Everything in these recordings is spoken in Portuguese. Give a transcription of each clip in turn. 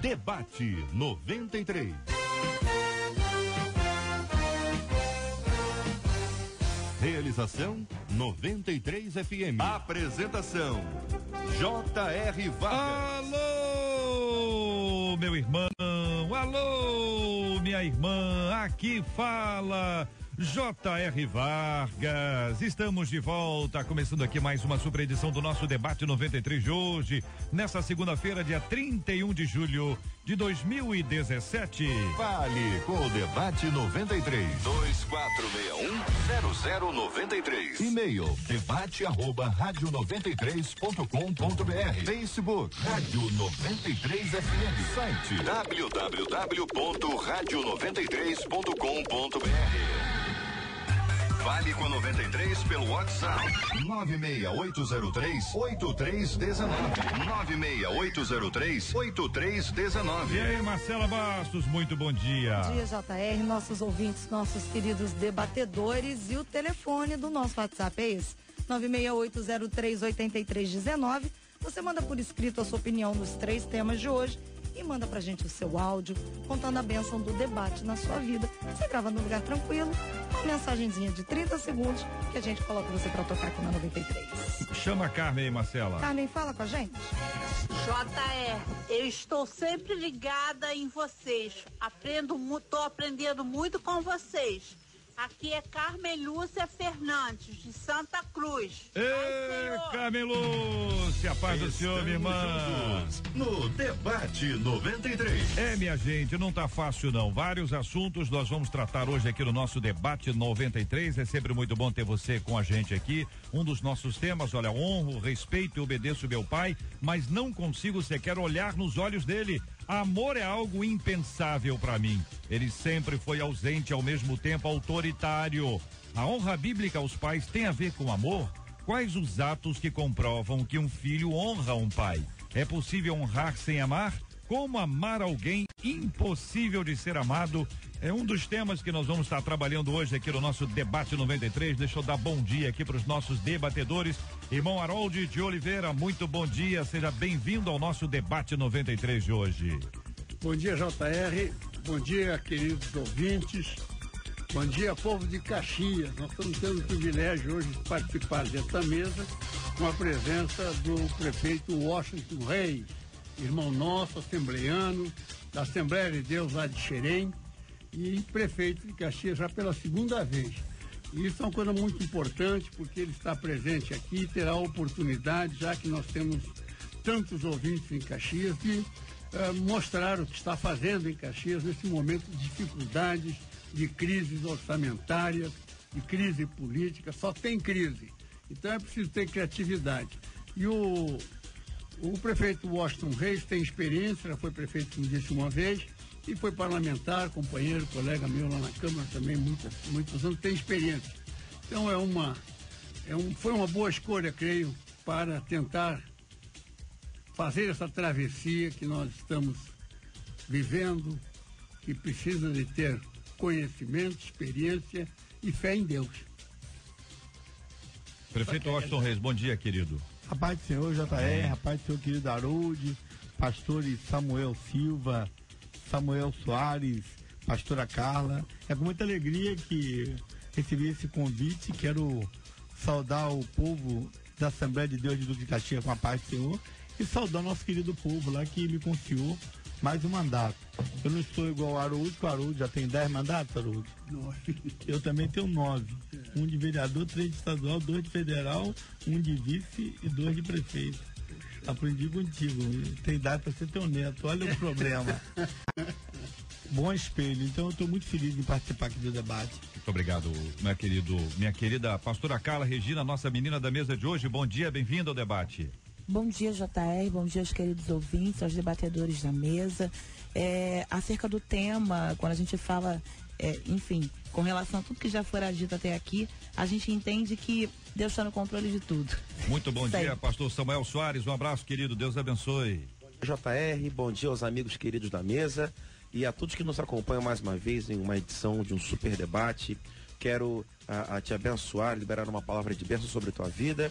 Debate 93. Realização 93 FM. Apresentação J.R. Vargas. Alô, meu irmão, alô, minha irmã, aqui fala J.R. Vargas. Estamos de volta, começando aqui mais uma super edição do nosso Debate 93 de hoje, nessa segunda-feira, dia 31 de julho de 2017. Fale com o Debate 93. 2461-0093. E-mail debate@radio93.com.br. Facebook Rádio 93 FM. Site www.radio93.com.br. Fale com a 93 pelo WhatsApp 96803-8319. 96803-8319. E aí, Marcela Bastos, muito bom dia. Bom dia, JR, nossos ouvintes, nossos queridos debatedores, e o telefone do nosso WhatsApp é esse, 96803-8319. Você manda por escrito a sua opinião nos 3 temas de hoje e manda pra gente o seu áudio, contando a bênção do debate na sua vida. Você grava num lugar tranquilo, uma mensagenzinha de 30 segundos que a gente coloca você pra tocar aqui na 93. Chama a Carmen aí, Marcela. Carmen, fala com a gente. JR, eu estou sempre ligada em vocês. Tô aprendendo muito com vocês. Aqui é Carmen Lúcia Fernandes, de Santa Cruz. Ê, Carmen Lúcia, paz do Senhor, minha irmã. No Debate 93. É, minha gente, não tá fácil não. Vários assuntos nós vamos tratar hoje aqui no nosso Debate 93. É sempre muito bom ter você com a gente aqui. Um dos nossos temas, olha, honro, respeito e obedeço meu pai, mas não consigo sequer olhar nos olhos dele. Amor é algo impensável para mim. Ele sempre foi ausente e ao mesmo tempo autoritário. A honra bíblica aos pais tem a ver com amor? Quais os atos que comprovam que um filho honra um pai? É possível honrar sem amar? Como amar alguém impossível de ser amado? É um dos temas que nós vamos estar trabalhando hoje aqui no nosso Debate 93. Deixa eu dar bom dia aqui para os nossos debatedores. Irmão Harold de Oliveira, muito bom dia. Seja bem-vindo ao nosso Debate 93 de hoje. Bom dia, JR. Bom dia, queridos ouvintes. Bom dia, povo de Caxias. Nós estamos tendo o privilégio hoje de participar desta mesa com a presença do prefeito Washington Reis, irmão nosso, assembleiano, da Assembleia de Deus lá de Xerém, e prefeito de Caxias já pela segunda vez. E isso é uma coisa muito importante, porque ele está presente aqui e terá a oportunidade, já que nós temos tantos ouvintes em Caxias, de mostrar o que está fazendo em Caxias nesse momento de dificuldades, de crises orçamentárias, de crise política. Só tem crise. Então é preciso ter criatividade. E o prefeito Washington Reis tem experiência, já foi prefeito, como disse, uma vez, e foi parlamentar, companheiro, colega meu lá na Câmara também, muitos anos, tem experiência. Então foi uma boa escolha, creio, para tentar fazer essa travessia que nós estamos vivendo, que precisa de ter conhecimento, experiência e fé em Deus. Prefeito Washington Reis, bom dia, querido. A paz do Senhor, JR, a paz do Senhor, querido Harold, pastores Samuel Silva, Samuel Soares, pastora Carla. É com muita alegria que recebi esse convite. Quero saudar o povo da Assembleia de Deus de Duque de Caxias com a paz do Senhor e saudar nosso querido povo lá que me confiou mais um mandato. Eu não estou igual ao Harold, que o Harold já tem 10 mandatos, Harold. Eu também tenho 9. Um de vereador, 3 de estadual, 2 de federal, 1 de vice e 2 de prefeito. Aprendi contigo. Tem idade para ser teu neto. Olha o problema. Bom espelho. Então eu estou muito feliz em participar aqui do debate. Muito obrigado, minha querida pastora Carla Regina, nossa menina da mesa de hoje. Bom dia, bem-vinda ao debate. Bom dia, JR, bom dia aos queridos ouvintes, aos debatedores da mesa. Acerca do tema, quando a gente fala, enfim, com relação a tudo que já fora dito até aqui, a gente entende que Deus está no controle de tudo. Muito bom dia, pastor Samuel Soares, um abraço, querido, Deus abençoe. Bom dia, JR, bom dia aos amigos queridos da mesa e a todos que nos acompanham mais uma vez em uma edição de um super debate. Quero te abençoar, liberar uma palavra de bênção sobre a tua vida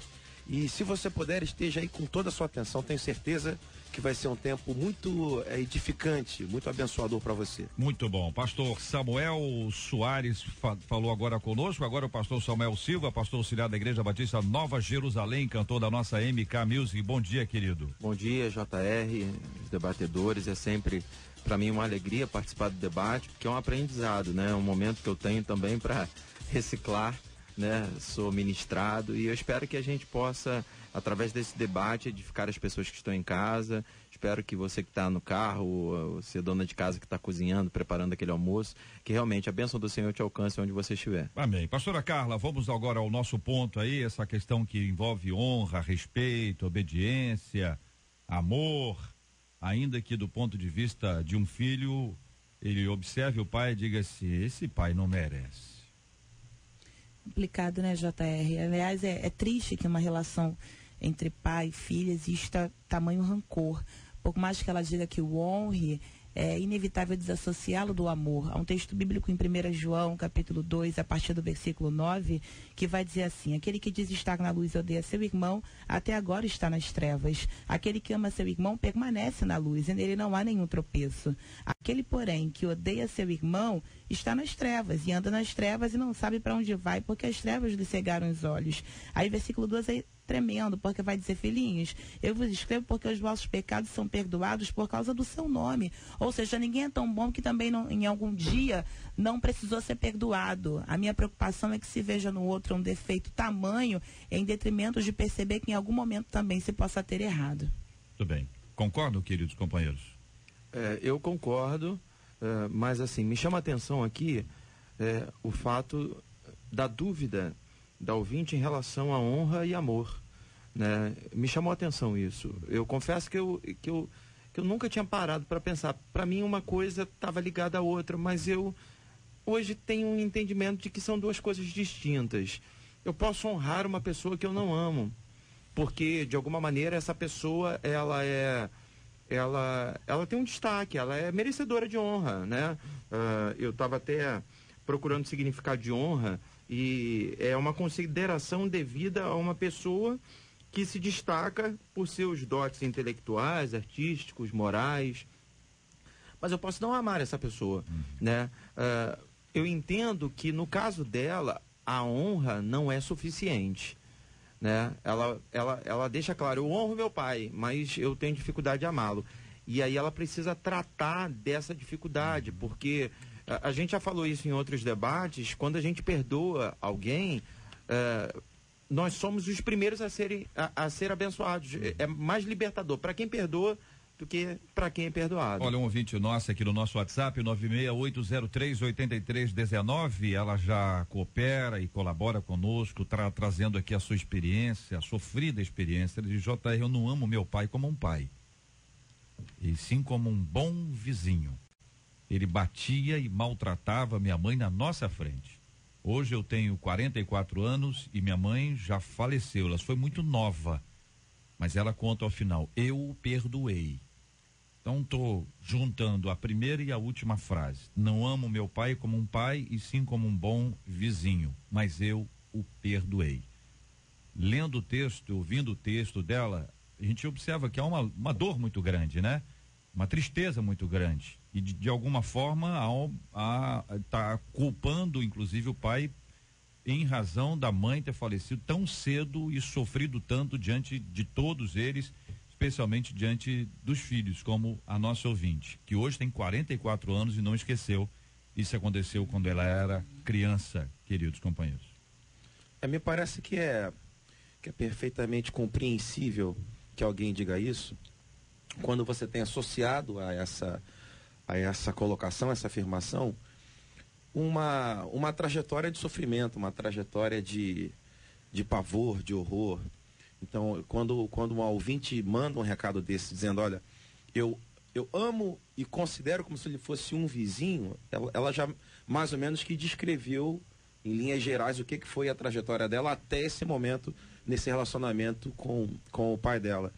E se você puder, esteja aí com toda a sua atenção. Tenho certeza que vai ser um tempo muito edificante, muito abençoador para você. Muito bom. Pastor Samuel Soares falou agora conosco. Agora o pastor Samuel Silva, pastor auxiliar da Igreja Batista Nova Jerusalém, cantor da nossa MK Music. Bom dia, querido. Bom dia, JR, os debatedores. É sempre, para mim, uma alegria participar do debate, porque é um aprendizado, né? É um momento que eu tenho também para reciclar, né? Sou ministrado e eu espero que a gente possa, através desse debate, edificar as pessoas que estão em casa. Espero que você que está no carro, você dona de casa que está cozinhando, preparando aquele almoço, que realmente a bênção do Senhor te alcance onde você estiver. Amém. Pastora Carla, vamos agora ao nosso ponto aí, essa questão que envolve honra, respeito, obediência, amor, ainda que do ponto de vista de um filho, ele observe o pai e diga assim, esse pai não merece. Complicado, né, JR? Aliás, é triste que uma relação entre pai e filha exista tamanho rancor. Por mais que ela diga que o honre, é inevitável desassociá-lo do amor. Há um texto bíblico em 1 João, capítulo 2, a partir do versículo 9, que vai dizer assim: aquele que diz estar na luz e odeia seu irmão, até agora está nas trevas. Aquele que ama seu irmão permanece na luz, e nele não há nenhum tropeço. Aquele, porém, que odeia seu irmão, está nas trevas, e anda nas trevas e não sabe para onde vai, porque as trevas lhe cegaram os olhos. Aí, versículo 12 é tremendo, porque vai dizer: filhinhos, eu vos escrevo porque os vossos pecados são perdoados por causa do seu nome. Ou seja, ninguém é tão bom que também não, em algum dia não precisou ser perdoado. A minha preocupação é que se veja no outro um defeito tamanho em detrimento de perceber que em algum momento também se possa ter errado. Muito bem. Concordam, queridos companheiros? Eu concordo, mas assim, me chama a atenção aqui o fato da dúvida da ouvinte em relação à honra e amor, né? Me chamou a atenção isso. Eu confesso que eu nunca tinha parado para pensar. Para mim uma coisa estava ligada à outra, mas eu hoje tenho um entendimento de que são duas coisas distintas. Eu posso honrar uma pessoa que eu não amo, porque de alguma maneira essa pessoa ela tem um destaque, ela é merecedora de honra, né? Eu estava até procurando significado de honra, e é uma consideração devida a uma pessoa que se destaca por seus dotes intelectuais, artísticos, morais. Mas eu posso não amar essa pessoa, né? Eu entendo que no caso dela, a honra não é suficiente, né? Ela deixa claro: eu honro meu pai, mas eu tenho dificuldade de amá-lo. E aí ela precisa tratar dessa dificuldade, porque a gente já falou isso em outros debates. Quando a gente perdoa alguém, nós somos os primeiros a ser abençoados. É mais libertador para quem perdoa do que para quem é perdoado. Olha, um ouvinte nosso aqui no nosso WhatsApp, 968038319, ela já coopera e colabora conosco, trazendo aqui a sua experiência, a sofrida experiência. Ele diz: JR, eu não amo meu pai como um pai, e sim como um bom vizinho. Ele batia e maltratava minha mãe na nossa frente. Hoje eu tenho 44 anos e minha mãe já faleceu. Ela foi muito nova, mas ela conta ao final: eu o perdoei. Então estou juntando a primeira e a última frase. Não amo meu pai como um pai, e sim como um bom vizinho, mas eu o perdoei. Lendo o texto, ouvindo o texto dela, a gente observa que há uma dor muito grande, né? Uma tristeza muito grande. E de alguma forma está culpando inclusive o pai em razão da mãe ter falecido tão cedo e sofrido tanto diante de todos eles, especialmente diante dos filhos, como a nossa ouvinte, que hoje tem 44 anos e não esqueceu. Isso aconteceu quando ela era criança, queridos companheiros. Me parece que é perfeitamente compreensível que alguém diga isso, quando você tem associado a essa colocação, essa afirmação, uma trajetória de sofrimento, uma trajetória de pavor, de horror. Então, quando uma ouvinte manda um recado desse, dizendo: olha, eu amo e considero como se ele fosse um vizinho, ela já mais ou menos que descreveu em linhas gerais o que foi a trajetória dela até esse momento, nesse relacionamento com o pai dela.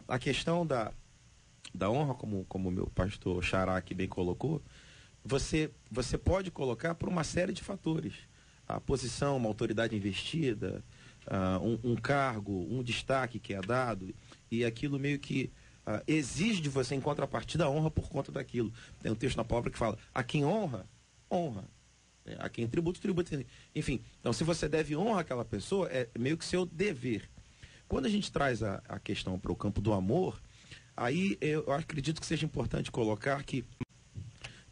A questão da honra, como o meu pastor Xará aqui bem colocou, você pode colocar por uma série de fatores. A posição, uma autoridade investida, um cargo, um destaque que é dado, e aquilo meio que exige de você, em contrapartida, a honra por conta daquilo. Tem um texto na palavra que fala: a quem honra, honra. A quem tributo, tributo. Enfim, então se você deve honra àquela pessoa, é meio que seu dever. Quando a gente traz a questão para o campo do amor, aí eu acredito que seja importante colocar que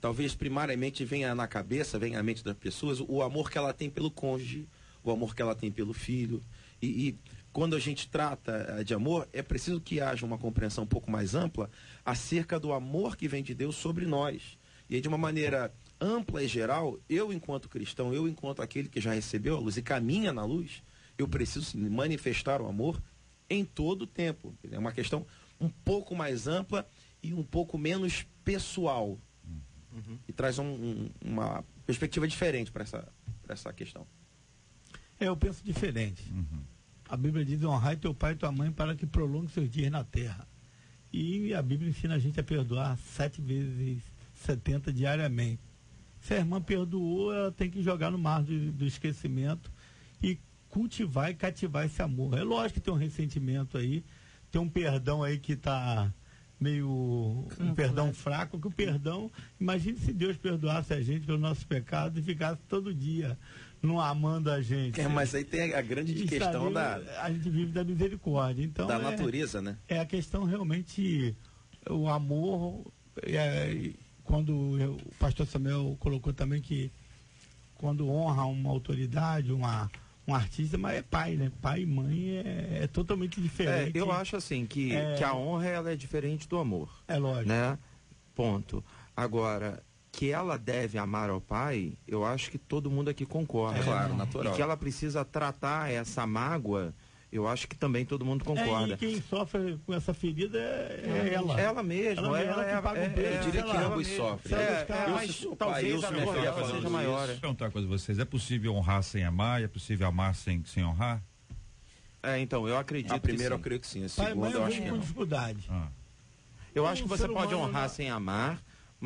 talvez primariamente venha na cabeça, venha à mente das pessoas, o amor que ela tem pelo cônjuge, o amor que ela tem pelo filho. E quando a gente trata de amor, é preciso que haja uma compreensão um pouco mais ampla acerca do amor que vem de Deus sobre nós. E aí, de uma maneira ampla e geral, eu enquanto cristão, eu enquanto aquele que já recebeu a luz e caminha na luz, eu preciso manifestar o amor em todo o tempo. É uma questão um pouco mais ampla e um pouco menos pessoal. E traz uma perspectiva diferente para essa questão. Eu penso diferente. A Bíblia diz: honrai teu pai e tua mãe para que prolongue seus dias na terra. E a Bíblia ensina a gente a perdoar 7 vezes 70 diariamente. Se a irmã perdoou, ela tem que jogar no mar do esquecimento e cultivar e cativar esse amor. É lógico que tem um ressentimento aí, tem um perdão aí que está meio um perdão fraco, que o perdão, imagine se Deus perdoasse a gente pelos nossos pecados e ficasse todo dia não amando a gente. Mas aí tem a grande questão a gente vive da misericórdia. Então, da natureza, né? É a questão realmente, o amor, quando o pastor Samuel colocou também que quando honra uma autoridade, um artista, mas é pai, né? Pai e mãe é totalmente diferente. Eu acho assim que a honra ela é diferente do amor. É lógico. Né? Ponto. Agora, que ela deve amar ao pai, eu acho que todo mundo aqui concorda. Claro, natural. E que ela precisa tratar essa mágoa, eu acho que também todo mundo concorda. E quem sofre com essa ferida é ela. Ela mesma. Eu diria que ambos sofrem. Mas talvez a dor dela seja maior. Deixa eu perguntar uma coisa a vocês: é possível honrar sem amar? É possível amar sem honrar? Então, eu acredito a primeira que eu creio que sim. A Pai, segunda eu acho que com não. dificuldade. Eu acho que você pode honrar sem amar,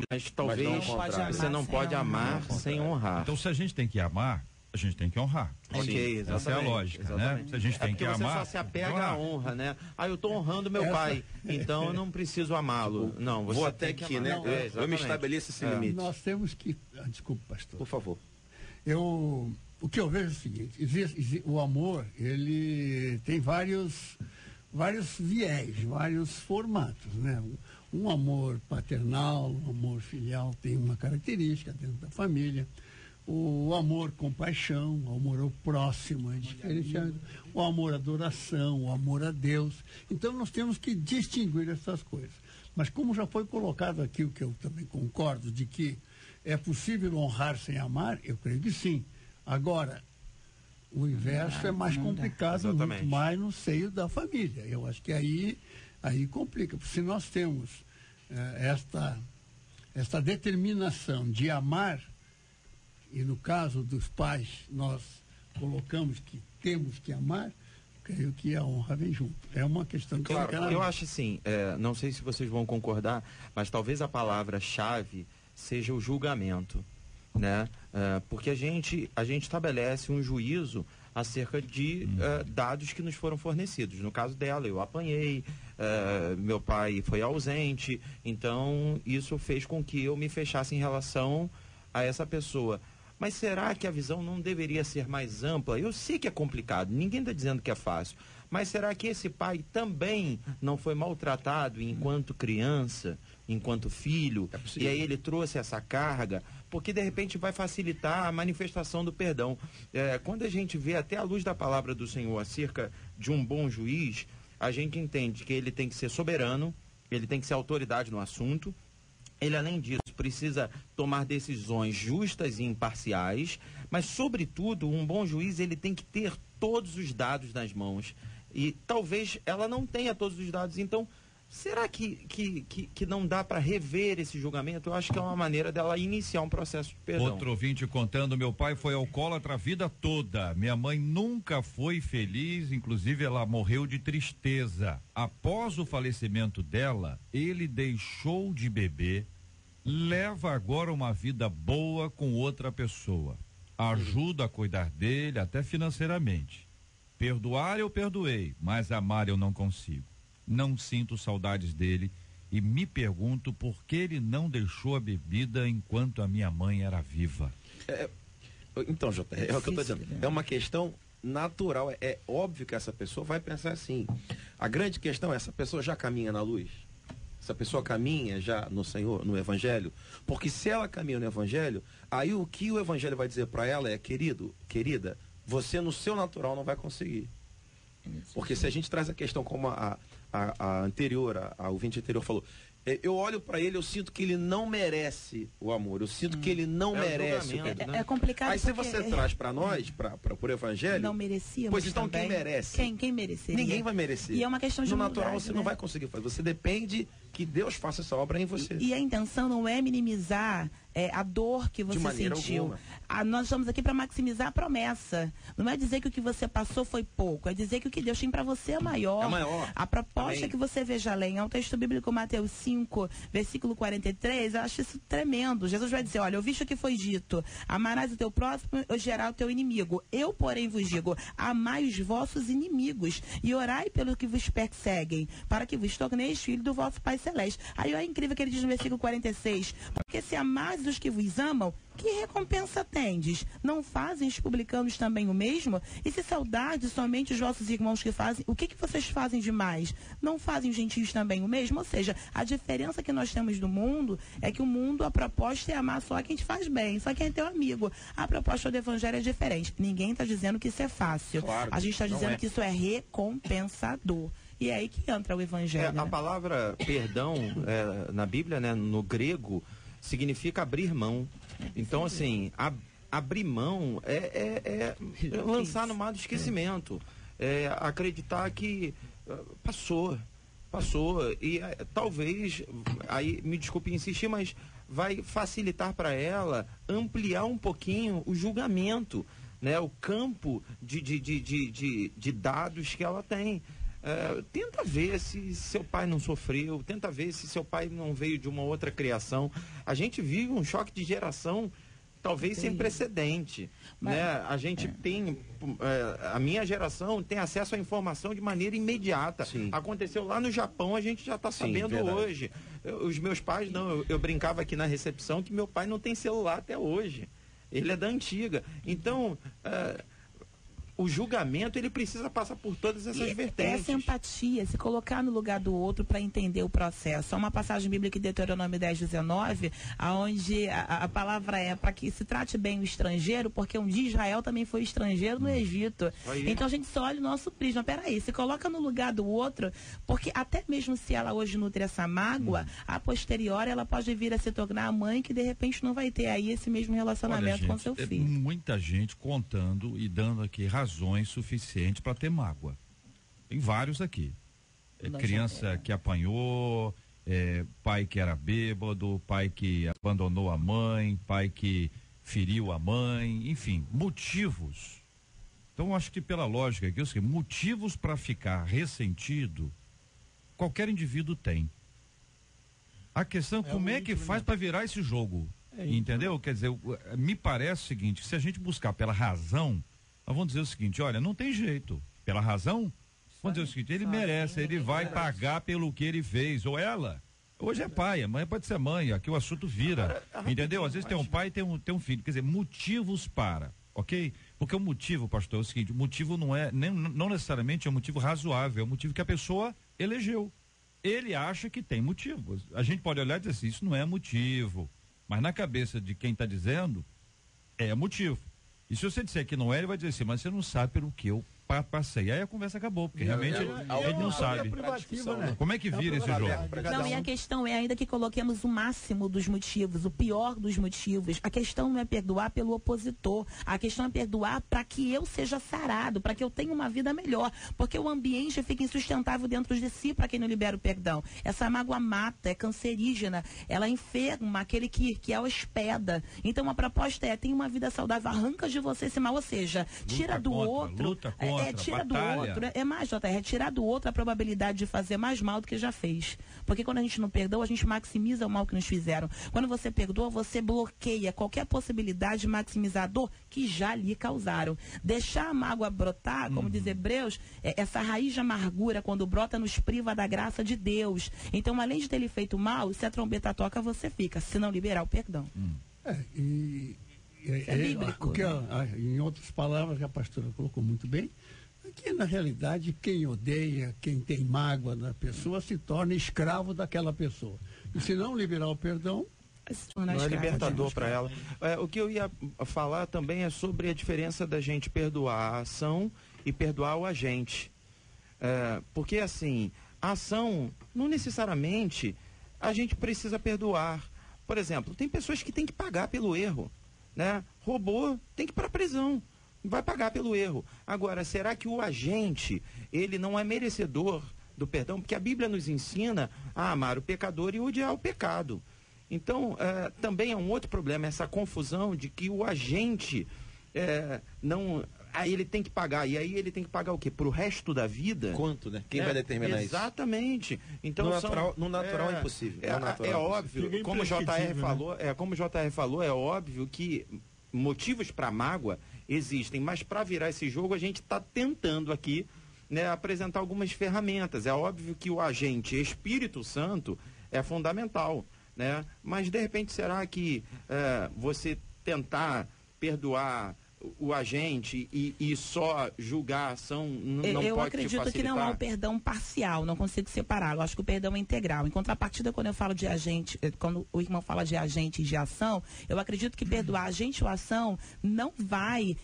mas talvez você não pode amar sem honrar. Então, se a gente tem que amar, a gente tem que honrar. Ok, essa é a lógica, né? Se a gente tem que amar. Você só se apega à honra, né? Eu estou honrando meu pai, então eu não preciso amá-lo. Não, você vou até aqui, né? Eu me estabeleço esse limite. Nós temos que. Desculpe, pastor. Por favor. O que eu vejo é o seguinte: o amor, ele tem vários viés, vários formatos, né? Um amor paternal, um amor filial tem uma característica dentro da família. O amor com paixão, o amor ao próximo é diferenciado. O amor à adoração, o amor a Deus. Então nós temos que distinguir essas coisas. Mas como já foi colocado aqui, o que eu também concordo, de que é possível honrar sem amar, eu creio que sim. Agora, o inverso é mais complicado, muito mais no seio da família. Eu acho que aí complica. Se nós temos esta determinação de amar, e no caso dos pais nós colocamos que temos que amar, creio que a honra vem junto. É uma questão que eu acho assim, não sei se vocês vão concordar, mas talvez a palavra-chave seja o julgamento, né? Porque a gente estabelece um juízo acerca de dados que nos foram fornecidos. No caso dela, eu apanhei, meu pai foi ausente, então isso fez com que eu me fechasse em relação a essa pessoa. Mas será que a visão não deveria ser mais ampla? Eu sei que é complicado, ninguém está dizendo que é fácil, mas será que esse pai também não foi maltratado enquanto criança, enquanto filho, e aí ele trouxe essa carga? Porque de repente vai facilitar a manifestação do perdão. Quando a gente vê até a luz da palavra do Senhor acerca de um bom juiz, a gente entende que ele tem que ser soberano, ele tem que ser autoridade no assunto. Ele, além disso, precisa tomar decisões justas e imparciais, mas, sobretudo, um bom juiz ele tem que ter todos os dados nas mãos. E talvez ela não tenha todos os dados. Então, será que não dá para rever esse julgamento? Eu acho que é uma maneira dela iniciar um processo de perdão. Outro ouvinte contando: meu pai foi alcoólatra a vida toda. Minha mãe nunca foi feliz, inclusive ela morreu de tristeza. Após o falecimento dela, ele deixou de beber, leva agora uma vida boa com outra pessoa. Ajuda a cuidar dele, até financeiramente. Perdoar eu perdoei, mas amar eu não consigo. Não sinto saudades dele e me pergunto por que ele não deixou a bebida enquanto a minha mãe era viva. Então, Jota, é o que eu estou dizendo. É uma questão natural. É óbvio que essa pessoa vai pensar assim. A grande questão é, essa pessoa já caminha na luz? Essa pessoa caminha já no Senhor, no Evangelho? Porque se ela caminha no Evangelho, aí o que o Evangelho vai dizer para ela é, querida, você no seu natural não vai conseguir. Porque se a gente traz a questão como a ouvinte anterior falou, eu olho para ele, eu sinto que ele não merece o amor, eu sinto que ele não merece o perdão. É complicado. Aí se você traz para nós, para o Evangelho, não merecia, pois então também, quem merece? Quem mereceria? Ninguém vai merecer. E é uma questão de no natural humildade, você não vai conseguir fazer, você depende que Deus faça essa obra em você. E a intenção não é minimizar a dor que você sentiu. Nós estamos aqui para maximizar a promessa. Não é dizer que o que você passou foi pouco, é dizer que o que Deus tem para você é maior. É maior. A proposta é que você veja além. É um texto bíblico, Mateus 5, versículo 43, eu acho isso tremendo. Jesus vai dizer, olha, ouviste o que foi dito, amarás o teu próximo e odiarás o teu inimigo. Eu, porém, vos digo, amai os vossos inimigos e orai pelo que vos perseguem, para que vos torneis filhos do vosso Pai Celeste. Aí é incrível que ele diz no versículo 46, porque se amais os que vos amam, que recompensa tendes? Não fazem os publicanos também o mesmo? E se saudardes somente os vossos irmãos que fazem, o que vocês fazem demais? Não fazem os gentios também o mesmo? Ou seja, a diferença que nós temos do mundo é que o mundo, a proposta é amar só quem te faz bem, só quem é teu amigo. A proposta do Evangelho é diferente. Ninguém está dizendo que isso é fácil. Claro, a gente está dizendo que isso é recompensador. E é aí que entra o Evangelho. A palavra perdão na Bíblia, né, no grego, significa abrir mão. Então, assim, abrir mão é lançar no mar do esquecimento. É acreditar que passou. E talvez, aí me desculpe insistir, mas vai facilitar para ela ampliar um pouquinho o julgamento, né, o campo de dados que ela tem. Tenta ver se seu pai não sofreu, tenta ver se seu pai não veio de uma outra criação. A gente vive um choque de geração talvez sem precedente, né? A gente tem, a minha geração tem acesso à informação de maneira imediata. Sim. Aconteceu lá no Japão, a gente já está sabendo hoje. Os meus pais não, eu brincava aqui na recepção que meu pai não tem celular até hoje. Ele é da antiga. Então, o julgamento, ele precisa passar por todas essas vertentes. Essa empatia, se colocar no lugar do outro para entender o processo. Há uma passagem bíblica em Deuteronômio 10:19, onde a palavra é para que se trate bem o estrangeiro, porque um dia Israel também foi estrangeiro no Egito. Então a gente só olha o nosso prisma. Peraí, se coloca no lugar do outro, porque até mesmo se ela hoje nutre essa mágoa, a posteriori ela pode vir a se tornar a mãe que de repente não vai ter aí esse mesmo relacionamento com seu filho. Muita gente contando e dando aqui razões suficientes para ter mágoa. Tem vários aqui. Criança que apanhou, pai que era bêbado, pai que abandonou a mãe, pai que feriu a mãe, enfim, motivos. Então, acho que pela lógica aqui, motivos para ficar ressentido, qualquer indivíduo tem. A questão é como é que faz para virar esse jogo. Entendeu? Quer dizer, me parece o seguinte, se a gente buscar pela razão, nós vamos dizer o seguinte, olha, não tem jeito. Pela razão, vamos dizer o seguinte, ele merece, ele vai pagar pelo que ele fez, ou ela. Hoje é pai, amanhã pode ser mãe, aqui o assunto vira, entendeu? Às vezes tem um pai e tem um filho, quer dizer, motivos para, ok? Porque o motivo, pastor, é o seguinte, o motivo não necessariamente é um motivo razoável, é um motivo que a pessoa elegeu. Ele acha que tem motivos. A gente pode olhar e dizer assim, isso não é motivo, mas na cabeça de quem está dizendo, é motivo. E se você disser que não é, ele vai dizer assim, mas você não sabe pelo que eu passei. Aí a conversa acabou, porque realmente ele não sabe. Como é que vira esse jogo? Não, e a questão é ainda que coloquemos o máximo dos motivos, o pior dos motivos. A questão não é perdoar pelo opositor. A questão é perdoar para que eu seja sarado, para que eu tenha uma vida melhor. Porque o ambiente fica insustentável dentro de si para quem não libera o perdão. Essa mágoa mata, é cancerígena, ela enferma aquele que a hospeda. Então a proposta é, tenha uma vida saudável, arranca de você esse mal, ou seja, tira do outro. tira batalha. do outro, mais, JR, é tirar do outro a probabilidade de fazer mais mal do que já fez. Porque quando a gente não perdoa, a gente maximiza o mal que nos fizeram. Quando você perdoa, você bloqueia qualquer possibilidade de maximizar a dor que já lhe causaram. Deixar a mágoa brotar, como diz Hebreus, essa raiz de amargura, quando brota, nos priva da graça de Deus. Então, além de ter lhe feito mal, se a trombeta toca, você fica, se não liberar o perdão. É bíblico, em outras palavras, a pastora colocou muito bem, que na realidade quem odeia, quem tem mágoa na pessoa, se torna escravo daquela pessoa. E se não liberar o perdão, não é libertador para ela. O que eu ia falar também é sobre a diferença da gente perdoar a ação e perdoar o agente. Porque assim, a ação, não necessariamente a gente precisa perdoar. Por exemplo, tem pessoas que têm que pagar pelo erro, né? Roubou, tem que ir para a prisão, vai pagar pelo erro. Agora, será que o agente, ele não é merecedor do perdão? Porque a Bíblia nos ensina a amar o pecador e odiar o pecado. Então, também é um outro problema, essa confusão de que o agente não... Aí ele tem que pagar, e aí ele tem que pagar o quê? Pro resto da vida? Quanto, né? Quem vai determinar isso? Exatamente. Então, no natural é impossível. É óbvio, como o JR falou, como o JR falou, é óbvio que motivos para mágoa existem, mas para virar esse jogo a gente está tentando aqui, né, apresentar algumas ferramentas. É óbvio que o agente Espírito Santo é fundamental, né? Mas de repente será que você tentar perdoar o agente e só julgar a ação não pode te facilitar? Eu acredito que não há um perdão parcial, não consigo separá-lo. Acho que o perdão é integral. Em contrapartida, quando eu falo de agente, quando o irmão fala de agente e de ação, eu acredito que perdoar agente ou ação não vai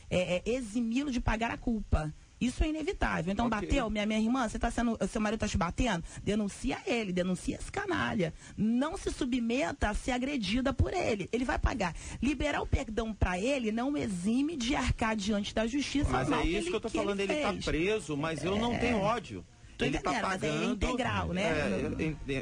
eximi-lo de pagar a culpa. Isso é inevitável. Então, bateu, minha irmã, seu marido está te batendo? Denuncia ele, denuncia esse canalha. Não se submeta a ser agredida por ele. Ele vai pagar. Liberar o perdão para ele não exime de arcar diante da justiça. Mas é isso que eu estou falando, ele está preso, mas eu não tenho ódio. Ele está pagando, mas é integral, né?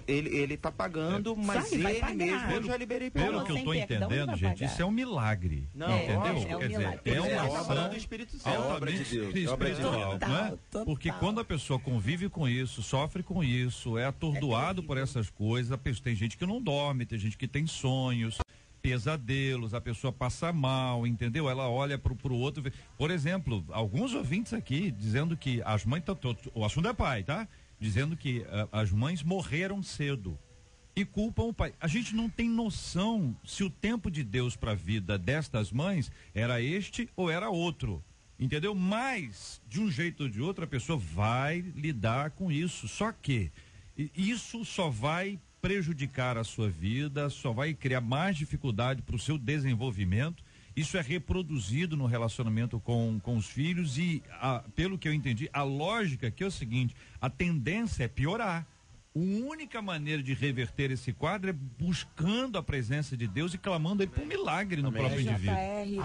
Ele está pagando, mas ele mesmo eu já liberei perdão. Pelo que eu estou entendendo, gente, isso é um milagre. Não, entendeu? É um milagre. É uma ação do Espírito Santo. É obra de Deus. Espiritual, não é? Porque quando a pessoa convive com isso, sofre com isso, é atordoado por essas coisas, tem gente que não dorme, tem gente que tem sonhos, pesadelos, a pessoa passa mal, entendeu? Ela olha pro outro. Por exemplo, alguns ouvintes aqui dizendo que as mães, o assunto é pai, tá? Dizendo que as mães morreram cedo e culpam o pai. A gente não tem noção se o tempo de Deus para a vida destas mães era este ou era outro, entendeu? Mas, de um jeito ou de outro, a pessoa vai lidar com isso. Só que isso só vai prejudicar a sua vida, só vai criar mais dificuldade para o seu desenvolvimento. Isso é reproduzido no relacionamento com os filhos e, pelo que eu entendi, a lógica aqui é o seguinte: a tendência é piorar. A única maneira de reverter esse quadro é buscando a presença de Deus e clamando aí por um milagre no próprio indivíduo.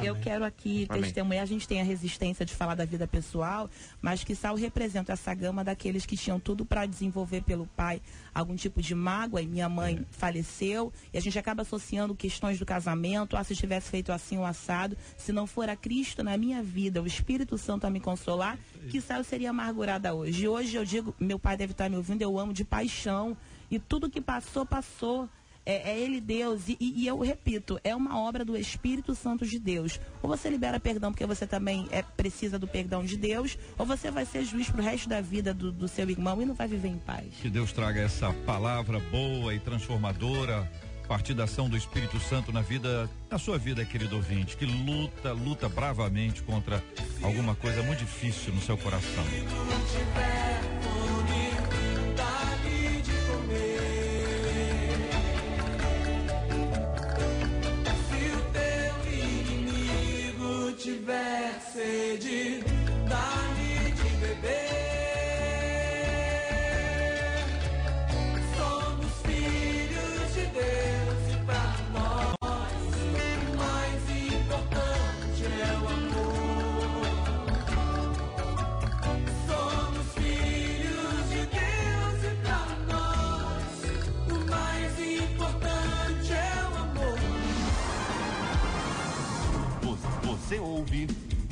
Eu quero aqui testemunhar, a gente tem a resistência de falar da vida pessoal, mas que Saulo representa essa gama daqueles que tinham tudo para desenvolver pelo pai algum tipo de mágoa, e minha mãe faleceu, e a gente acaba associando questões do casamento, se tivesse feito assim o assado, se não for a Cristo na minha vida, o Espírito Santo a me consolar, quizá eu seria amargurada hoje. E hoje eu digo, meu pai deve estar me ouvindo, eu amo de paixão, e tudo que passou, passou. É Ele Deus, e eu repito, é uma obra do Espírito Santo de Deus. Ou você libera perdão porque você também precisa do perdão de Deus, ou você vai ser juiz pro resto da vida do seu irmão e não vai viver em paz. Que Deus traga essa palavra boa e transformadora, a partir da ação do Espírito Santo na sua vida, querido ouvinte, que luta bravamente contra alguma coisa muito difícil no seu coração. Tiver sede, dá-lhe de beber. Somos filhos de Deus e para nós o mais importante é o amor. Somos filhos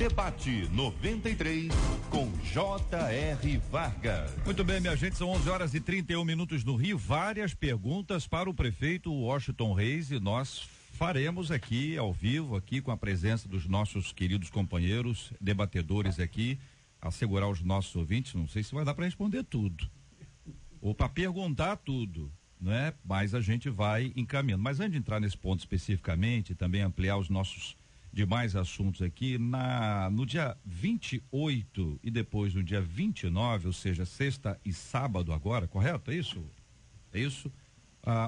Debate 93 com J.R. Vargas. Muito bem, minha gente, são 11h31 no Rio. Várias perguntas para o prefeito Washington Reis e nós faremos aqui ao vivo, aqui com a presença dos nossos queridos companheiros, debatedores aqui, assegurar aos nossos ouvintes, não sei se vai dar para responder tudo, ou para perguntar tudo, né? Mas a gente vai encaminhando. Mas antes de entrar nesse ponto especificamente, também ampliar os nossos demais assuntos aqui, no dia 28 e depois no dia 29, ou seja, sexta e sábado agora, correto? É isso? É isso?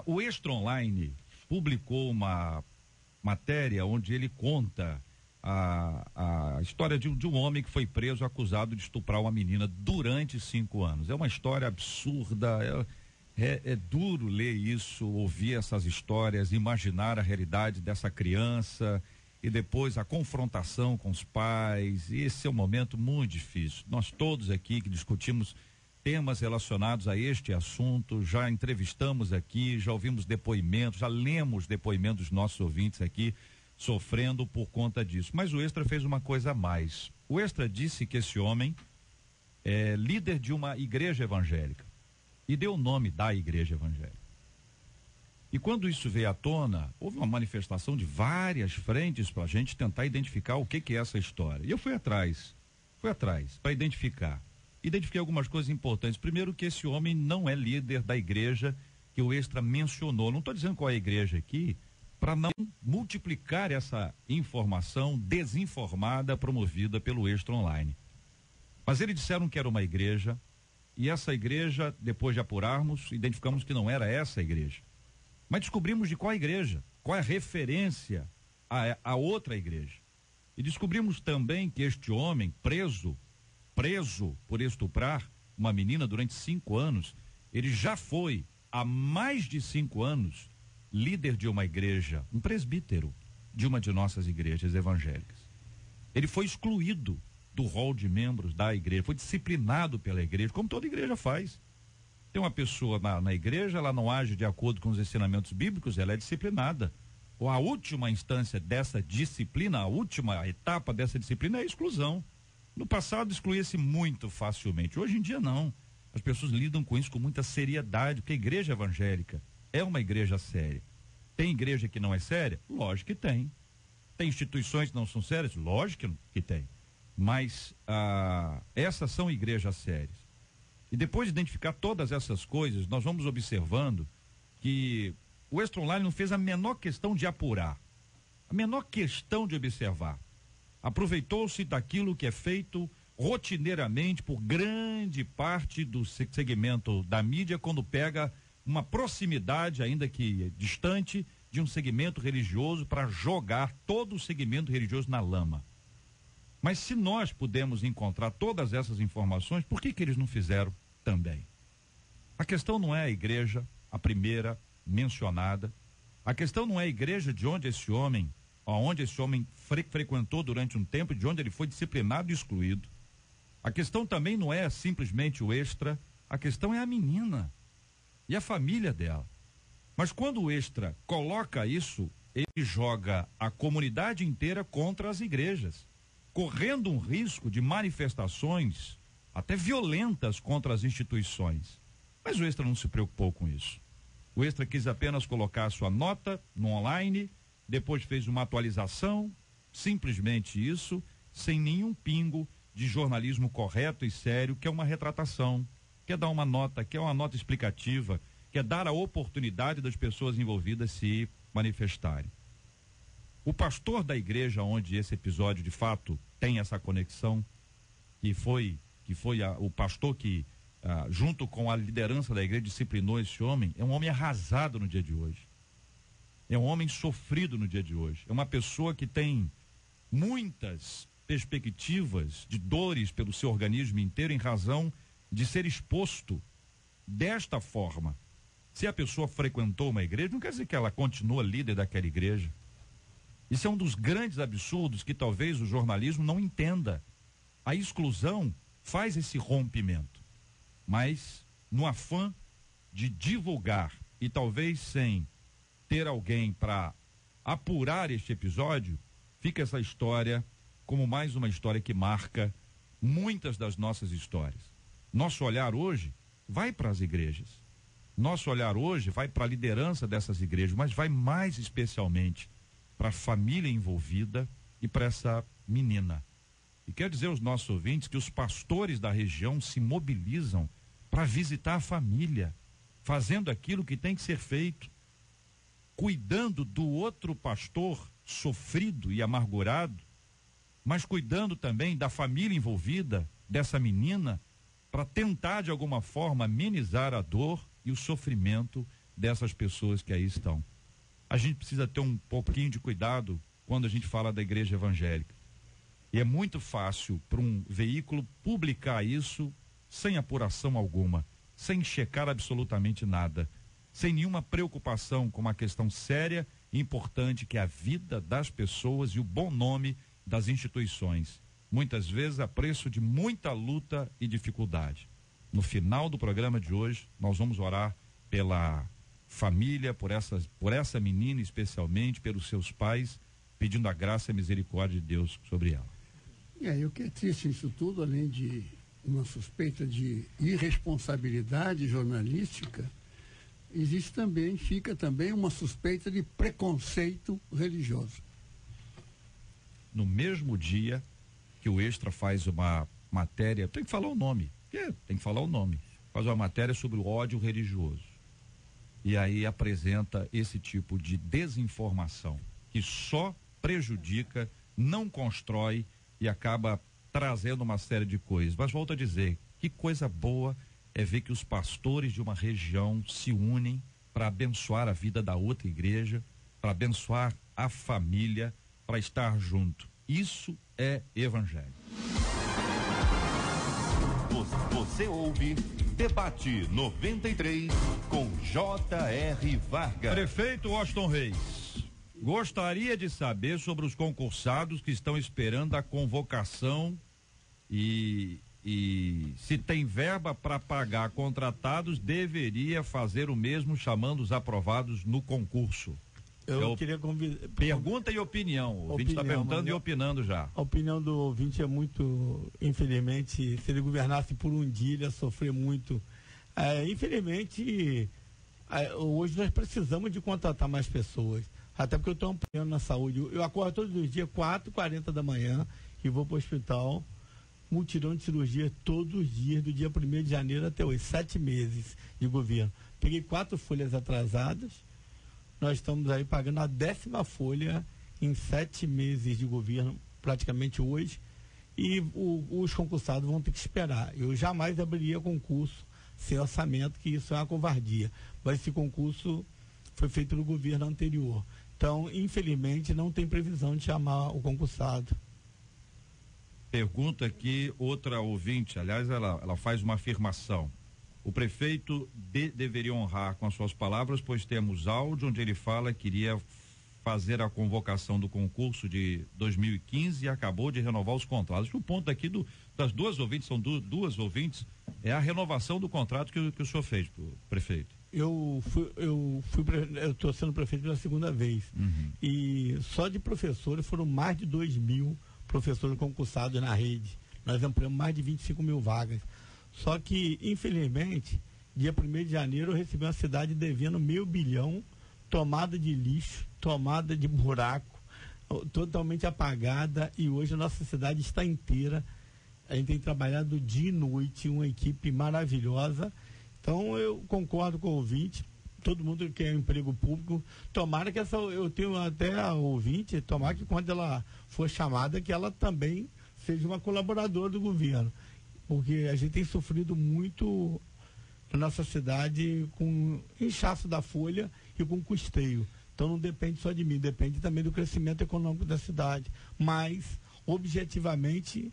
O Extra Online publicou uma matéria onde ele conta a história de um homem que foi preso acusado de estuprar uma menina durante 5 anos. É uma história absurda, é duro ler isso, ouvir essas histórias, imaginar a realidade dessa criança e depois a confrontação com os pais. E esse é um momento muito difícil. Nós todos aqui que discutimos temas relacionados a este assunto, já entrevistamos aqui, já ouvimos depoimentos, já lemos depoimentos dos nossos ouvintes aqui, sofrendo por conta disso. Mas o Extra fez uma coisa a mais. O Extra disse que esse homem é líder de uma igreja evangélica e deu o nome da igreja evangélica. E quando isso veio à tona, houve uma manifestação de várias frentes para a gente tentar identificar o que é essa história. E eu fui atrás para identificar. Identifiquei algumas coisas importantes. Primeiro, que esse homem não é líder da igreja que o Extra mencionou. Não estou dizendo qual é a igreja aqui, para não multiplicar essa informação desinformada promovida pelo Extra Online. Mas eles disseram que era uma igreja, e essa igreja, depois de apurarmos, identificamos que não era essa igreja. Mas descobrimos de qual igreja, qual é a referência a outra igreja. E descobrimos também que este homem preso por estuprar uma menina durante 5 anos, ele já foi, há mais de 5 anos, líder de uma igreja, um presbítero de uma de nossas igrejas evangélicas. Ele foi excluído do rol de membros da igreja, foi disciplinado pela igreja, como toda igreja faz. Tem uma pessoa na igreja, ela não age de acordo com os ensinamentos bíblicos, ela é disciplinada. Ou a última instância dessa disciplina, a última etapa dessa disciplina é a exclusão. No passado excluía-se muito facilmente, hoje em dia não. As pessoas lidam com isso com muita seriedade, porque a igreja evangélica é uma igreja séria. Tem igreja que não é séria? Lógico que tem. Tem instituições que não são sérias? Lógico que tem. Mas essas são igrejas sérias. E depois de identificar todas essas coisas, nós vamos observando que o Extra Online não fez a menor questão de apurar, a menor questão de observar. Aproveitou-se daquilo que é feito rotineiramente por grande parte do segmento da mídia quando pega uma proximidade, ainda que distante, de um segmento religioso para jogar todo o segmento religioso na lama. Mas se nós pudemos encontrar todas essas informações, por que eles não fizeram também? A questão não é a igreja, a primeira mencionada. A questão não é a igreja de onde esse homem frequentou durante um tempo, de onde ele foi disciplinado e excluído. A questão também não é simplesmente o Extra, a questão é a menina e a família dela. Mas quando o Extra coloca isso, ele joga a comunidade inteira contra as igrejas, correndo um risco de manifestações até violentas contra as instituições. Mas o Extra não se preocupou com isso. O Extra quis apenas colocar a sua nota no online, depois fez uma atualização, simplesmente isso, sem nenhum pingo de jornalismo correto e sério, que é uma retratação, quer dar uma nota, quer uma nota explicativa, quer dar a oportunidade das pessoas envolvidas se manifestarem. O pastor da igreja onde esse episódio de fato tem essa conexão, que foi o pastor que junto com a liderança da igreja disciplinou esse homem, é um homem arrasado no dia de hoje. É um homem sofrido no dia de hoje. É uma pessoa que tem muitas perspectivas de dores pelo seu organismo inteiro em razão de ser exposto desta forma. Se a pessoa frequentou uma igreja, não quer dizer que ela continua líder daquela igreja. Isso é um dos grandes absurdos que talvez o jornalismo não entenda. A exclusão faz esse rompimento, mas no afã de divulgar e talvez sem ter alguém para apurar este episódio, fica essa história como mais uma história que marca muitas das nossas histórias. Nosso olhar hoje vai para as igrejas. Nosso olhar hoje vai para a liderança dessas igrejas, mas vai mais especialmente para a família envolvida e para essa menina. E quero dizer aos nossos ouvintes que os pastores da região se mobilizam para visitar a família, fazendo aquilo que tem que ser feito, cuidando do outro pastor sofrido e amargurado, mas cuidando também da família envolvida, dessa menina, para tentar de alguma forma amenizar a dor e o sofrimento dessas pessoas que aí estão. A gente precisa ter um pouquinho de cuidado quando a gente fala da igreja evangélica. E é muito fácil para um veículo publicar isso sem apuração alguma, sem checar absolutamente nada, sem nenhuma preocupação com uma questão séria e importante que é a vida das pessoas e o bom nome das instituições, muitas vezes a preço de muita luta e dificuldade. No final do programa de hoje, nós vamos orar pela família, por essa menina especialmente, pelos seus pais, pedindo a graça e a misericórdia de Deus sobre ela. E aí, o que é triste nisso tudo, além de uma suspeita de irresponsabilidade jornalística, fica também uma suspeita de preconceito religioso. No mesmo dia que o Extra faz uma matéria, tem que falar o nome, faz uma matéria sobre o ódio religioso. E aí apresenta esse tipo de desinformação que só prejudica, não constrói e acaba trazendo uma série de coisas. Mas volto a dizer, que coisa boa é ver que os pastores de uma região se unem para abençoar a vida da outra igreja, para abençoar a família, para estar junto. Isso é evangelho. Você ouve Debate 93 com J.R. Vargas. Prefeito Washington Reis, gostaria de saber sobre os concursados que estão esperando a convocação e se tem verba para pagar contratados, deveria fazer o mesmo chamando os aprovados no concurso. Eu queria convidar. Pergunta e opinião. O ouvinte está perguntando e opinando já. A opinião do ouvinte é muito, infelizmente, se ele governasse por um dia, ele ia sofrer muito. Infelizmente, hoje nós precisamos de contratar mais pessoas. Até porque eu estou ampliando na saúde. Eu acordo todos os dias, 4h40 da manhã, e vou para o hospital. Mutirão de cirurgia todos os dias, do dia 1º de janeiro até hoje, 7 meses de governo. Peguei 4 folhas atrasadas. Nós estamos aí pagando a 10ª folha em 7 meses de governo, praticamente hoje, e os concursados vão ter que esperar. Eu jamais abriria concurso sem orçamento, que isso é uma covardia. Mas esse concurso foi feito no governo anterior. Então, infelizmente, não tem previsão de chamar o concursado. Pergunta aqui outra ouvinte, aliás, ela faz uma afirmação. O prefeito deveria honrar com as suas palavras, pois temos áudio onde ele fala que iria fazer a convocação do concurso de 2015 e acabou de renovar os contratos. O ponto aqui das duas ouvintes, são duas ouvintes, é a renovação do contrato que o senhor fez, prefeito. Eu estou sendo prefeito pela 2ª vez. Uhum. E só de professores foram mais de 2.000 professores concursados na rede. Nós ampliamos mais de 25 mil vagas. Só que, infelizmente, dia 1º de janeiro eu recebi uma cidade devendo $500 milhão, tomada de lixo, tomada de buraco, totalmente apagada, e hoje a nossa cidade está inteira. A gente tem trabalhado dia e noite, uma equipe maravilhosa. Então eu concordo com o ouvinte, todo mundo que quer emprego público, tomara que eu tenho até a ouvinte, tomara que quando ela for chamada, que ela também seja uma colaboradora do governo. Porque a gente tem sofrido muito na nossa cidade com inchaço da folha e com custeio. Então não depende só de mim, depende também do crescimento econômico da cidade. Mas, objetivamente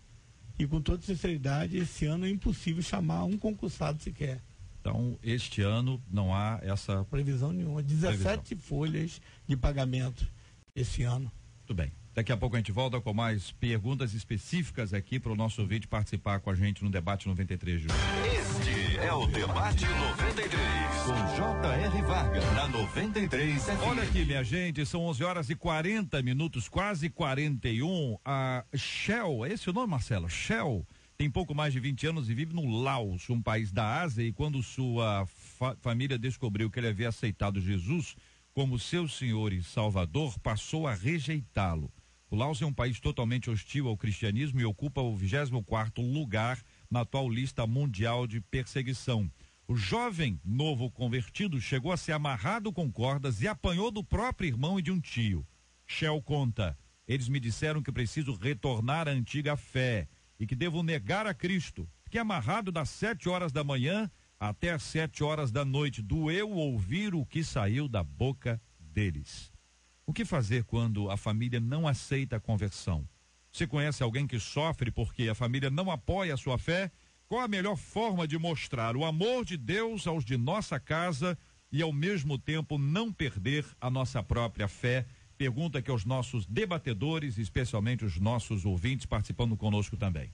e com toda sinceridade, esse ano é impossível chamar um concursado sequer. Então, este ano não há essa previsão nenhuma. 17 folhas de pagamento esse ano. Muito bem. Daqui a pouco a gente volta com mais perguntas específicas aqui para o nosso ouvinte participar com a gente no Debate 93 de hoje. Este é o Debate 93. com J.R. Vargas, na 93 FM. Olha aqui, minha gente, são 11h40, quase 41. A Shell, é esse o nome, Marcelo? Shell tem pouco mais de 20 anos e vive no Laos, um país da Ásia, e quando sua família descobriu que ele havia aceitado Jesus como seu Senhor e Salvador, passou a rejeitá-lo. O Laos é um país totalmente hostil ao cristianismo e ocupa o 24º lugar na atual lista mundial de perseguição. O jovem novo convertido chegou a ser amarrado com cordas e apanhou do próprio irmão e de um tio. Shell conta: eles me disseram que preciso retornar à antiga fé e que devo negar a Cristo. Fiquei amarrado das 7 horas da manhã até as 7 horas da noite. Doeu ouvir o que saiu da boca deles. O que fazer quando a família não aceita a conversão? Você conhece alguém que sofre porque a família não apoia a sua fé? Qual a melhor forma de mostrar o amor de Deus aos de nossa casa e ao mesmo tempo não perder a nossa própria fé? Pergunta aqui aos nossos debatedores, especialmente os nossos ouvintes participando conosco também.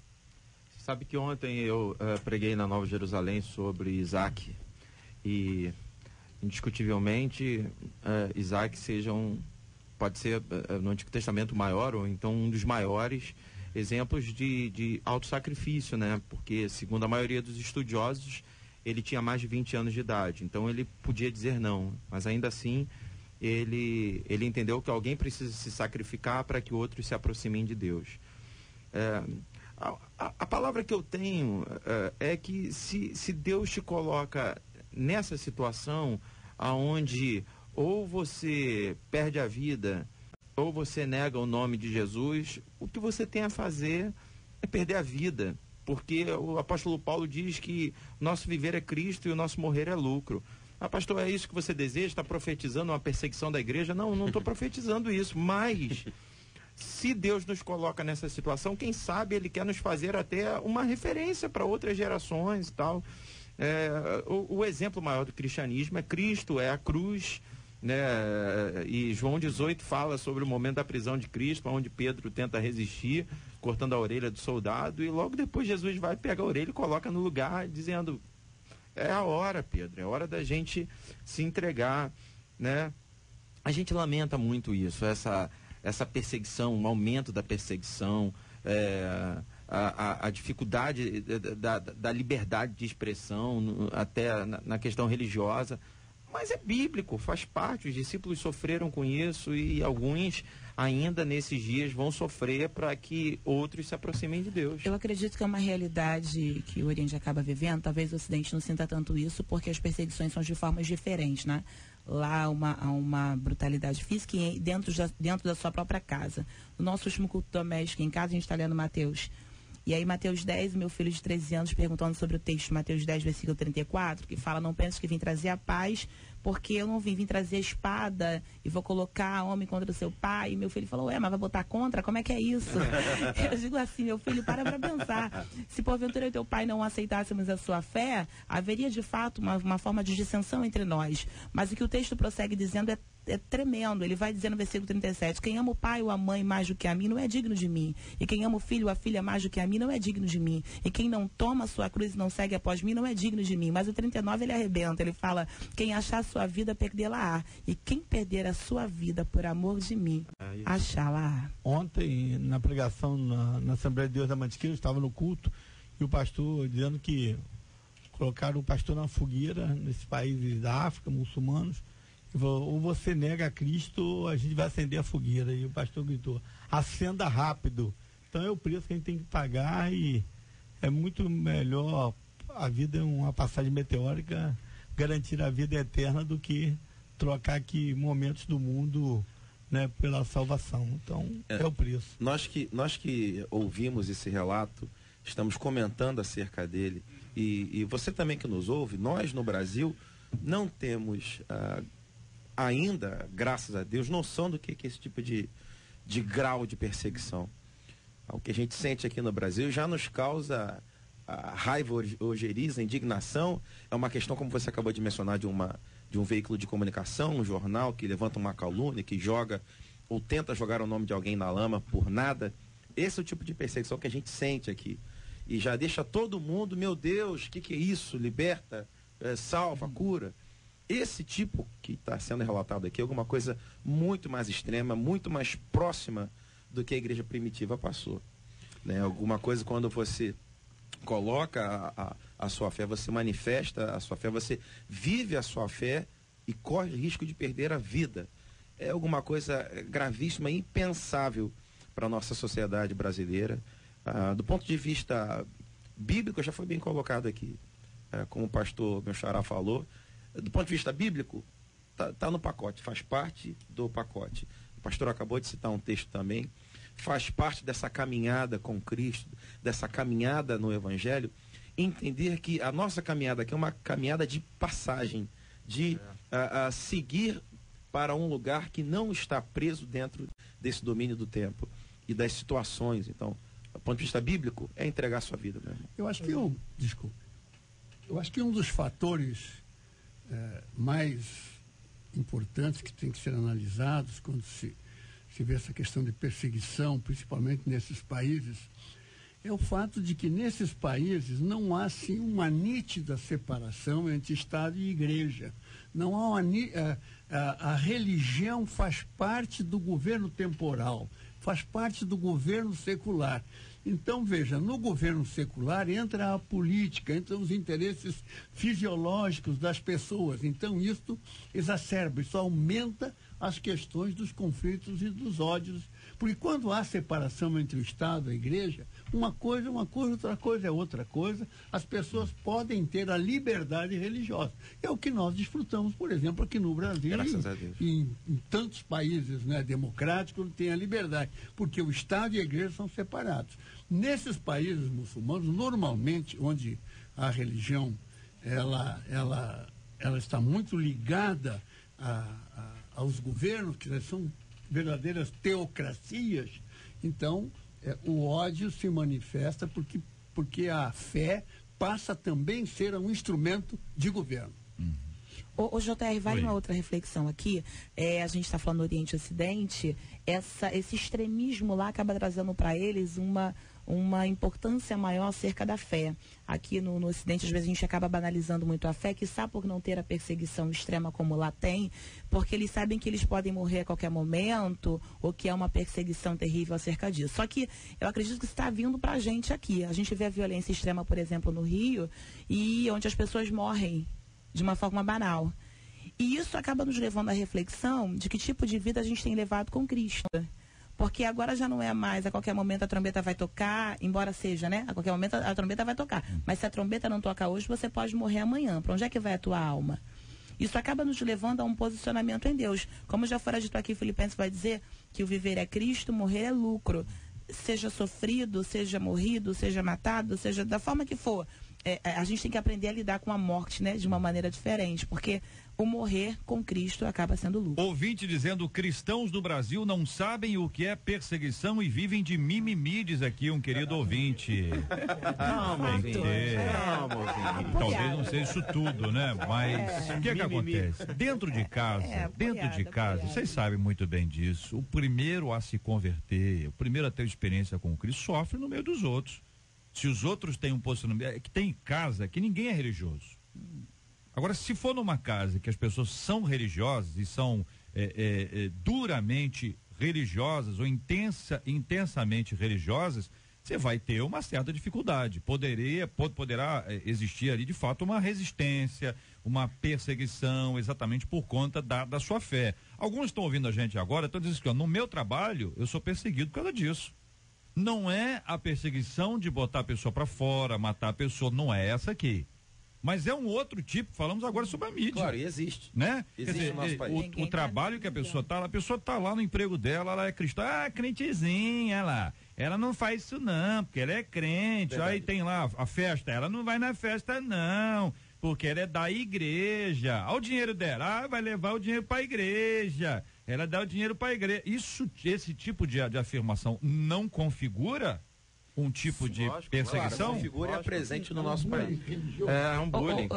Sabe que ontem eu preguei na Nova Jerusalém sobre Isaac e indiscutivelmente Isaac pode ser no Antigo Testamento maior ou então um dos maiores exemplos de autossacrifício, né? Porque segundo a maioria dos estudiosos ele tinha mais de 20 anos de idade, então ele podia dizer não, mas ainda assim ele entendeu que alguém precisa se sacrificar para que outros se aproximem de Deus. A palavra que eu tenho é que se Deus te coloca nessa situação aonde ou você perde a vida ou você nega o nome de Jesus, o que você tem a fazer é perder a vida, porque o apóstolo Paulo diz que nosso viver é Cristo e o nosso morrer é lucro. Pastor, é isso que você deseja? Está profetizando uma perseguição da igreja? Não estou profetizando isso, mas se Deus nos coloca nessa situação, quem sabe Ele quer nos fazer até uma referência para outras gerações e tal. O exemplo maior do cristianismo é Cristo, é a cruz, né? E João 18 fala sobre o momento da prisão de Cristo, onde Pedro tenta resistir, cortando a orelha do soldado, e logo depois Jesus vai pegar a orelha e coloca no lugar, dizendo: é a hora, Pedro, é a hora da gente se entregar, né? A gente lamenta muito isso, essa perseguição, o aumento da perseguição, a dificuldade da liberdade de expressão, até na questão religiosa, mas é bíblico, faz parte, os discípulos sofreram com isso e alguns ainda nesses dias vão sofrer para que outros se aproximem de Deus. Eu acredito que é uma realidade que o Oriente acaba vivendo, talvez o Ocidente não sinta tanto isso, porque as perseguições são de formas diferentes, né? Lá há uma brutalidade física e dentro da sua própria casa. No nosso último culto doméstico em casa, a gente está lendo Mateus. E aí Mateus 10, meu filho de 13 anos, perguntando sobre o texto Mateus 10, versículo 34, que fala: não penso que vim trazer a paz, porque eu não vim trazer a espada e vou colocar homem contra o seu pai. E meu filho falou: mas vai botar contra? Como é que é isso? Eu digo assim: meu filho, para pensar. Se porventura eu e teu pai não aceitássemos a sua fé, haveria de fato uma forma de dissensão entre nós. Mas o que o texto prossegue dizendo é tremendo. Ele vai dizer no versículo 37, quem ama o pai ou a mãe mais do que a mim não é digno de mim, e quem ama o filho ou a filha mais do que a mim não é digno de mim, e quem não toma a sua cruz e não segue após mim não é digno de mim. Mas o 39 ele arrebenta, ele fala: quem achar a sua vida perdê-la-á, e quem perder a sua vida por amor de mim achá-la-á. Ontem na pregação na Assembleia de Deus da Mantiqueira, eu estava no culto e o pastor dizendo que colocaram o pastor na fogueira nesses países da África, muçulmanos. Ou você nega a Cristo ou a gente vai acender a fogueira. E o pastor gritou: acenda rápido. Então é o preço que a gente tem que pagar e é muito melhor. A vida é uma passagem meteórica, garantir a vida eterna do que trocar aqui momentos do mundo, né, pela salvação. Então é o preço. Nós que ouvimos esse relato, estamos comentando acerca dele, e você também que nos ouve, nós no Brasil não temos ainda, graças a Deus, noção do que é esse tipo de grau de perseguição. O que a gente sente aqui no Brasil já nos causa raiva, ojeriza, indignação. É uma questão, como você acabou de mencionar, de um veículo de comunicação, um jornal que levanta uma calúnia, que joga ou tenta jogar o nome de alguém na lama por nada. Esse é o tipo de perseguição que a gente sente aqui. E já deixa todo mundo: meu Deus, o que é isso? Liberta, salva, cura. esse tipo que está sendo relatado aqui é alguma coisa muito mais extrema, muito mais próxima do que a igreja primitiva passou. Né? Alguma coisa quando você coloca a sua fé, você manifesta a sua fé, você vive a sua fé e corre risco de perder a vida. É alguma coisa gravíssima, impensável para a nossa sociedade brasileira. Do ponto de vista bíblico, já foi bem colocado aqui, como o pastor meu xará falou. Do ponto de vista bíblico, tá no pacote, faz parte do pacote. O pastor acabou de citar um texto também, faz parte dessa caminhada com Cristo, dessa caminhada no Evangelho, entender que a nossa caminhada aqui é uma caminhada de passagem, de seguir para um lugar que não está preso dentro desse domínio do tempo e das situações. Então, do ponto de vista bíblico, é entregar a sua vida mesmo. Eu acho que um dos fatores mais importantes que tem que ser analisados quando se vê essa questão de perseguição, principalmente nesses países, é o fato de que nesses países não há assim uma nítida separação entre Estado e Igreja. Não há a religião faz parte do governo temporal, faz parte do governo secular. Então, veja, no governo secular entra a política, entram os interesses fisiológicos das pessoas. Então, isso exacerba, isso aumenta as questões dos conflitos e dos ódios. Porque quando há separação entre o Estado e a Igreja, uma coisa, outra coisa é outra coisa, as pessoas podem ter a liberdade religiosa. É o que nós desfrutamos, por exemplo, aqui no Brasil. Graças a Deus. Em tantos países, né, democráticos, tem a liberdade, porque o Estado e a Igreja são separados. Nesses países muçulmanos, normalmente, onde a religião ela está muito ligada aos governos, que são verdadeiras teocracias, então o ódio se manifesta porque a fé passa também a ser um instrumento de governo. O JR, vale uma outra reflexão aqui. A gente está falando do Oriente e Ocidente, esse extremismo lá acaba trazendo para eles uma importância maior acerca da fé. Aqui no Ocidente, às vezes, a gente acaba banalizando muito a fé, quiçá por não ter a perseguição extrema como lá tem, porque eles sabem que eles podem morrer a qualquer momento, ou que é uma perseguição terrível acerca disso. Só que eu acredito que isso está vindo para a gente aqui. A gente vê a violência extrema, por exemplo, no Rio, e onde as pessoas morrem de uma forma banal. E isso acaba nos levando à reflexão de que tipo de vida a gente tem levado com Cristo. Porque agora já não é mais, a qualquer momento a trombeta vai tocar, embora seja, né? A qualquer momento a trombeta vai tocar. Mas se a trombeta não toca hoje, você pode morrer amanhã. Para onde é que vai a tua alma? Isso acaba nos levando a um posicionamento em Deus. Como já fora dito aqui, Filipenses vai dizer que o viver é Cristo, morrer é lucro. Seja sofrido, seja morrido, seja matado, seja da forma que for. A gente tem que aprender a lidar com a morte, né? De uma maneira diferente, porque o morrer com Cristo acaba sendo lucro. Ouvinte dizendo: cristãos do Brasil não sabem o que é perseguição e vivem de mimimi, diz aqui um querido ouvinte. Talvez não seja isso tudo, né? Mas o que é que acontece? Dentro de casa, vocês sabem muito bem disso, o primeiro a se converter, o primeiro a ter experiência com Cristo, sofre no meio dos outros. Se os outros têm um posicionamento, que tem casa que ninguém é religioso. Agora, se for numa casa que as pessoas são religiosas e são duramente religiosas ou intensamente religiosas, você vai ter uma certa dificuldade. Poderá existir ali de fato uma resistência, uma perseguição, exatamente por conta da sua fé. Alguns estão ouvindo a gente agora, estão dizendo que no meu trabalho eu sou perseguido por causa disso. Não é a perseguição de botar a pessoa para fora, matar a pessoa, não é essa aqui. Mas é um outro tipo, falamos agora sobre a mídia. Claro, e existe. Né? Existe no nosso país. O trabalho que a pessoa tá lá no emprego dela, ela é cristã, crentezinha, ela não faz isso não, porque ela é crente. Verdade. Aí tem lá a festa, ela não vai na festa não, porque ela é da igreja. Olha o dinheiro dela, vai levar o dinheiro para a igreja. Ela dá o dinheiro para a igreja. Esse tipo de afirmação não configura um tipo de perseguição? Claro, configura e é presente no nosso país. É um bullying.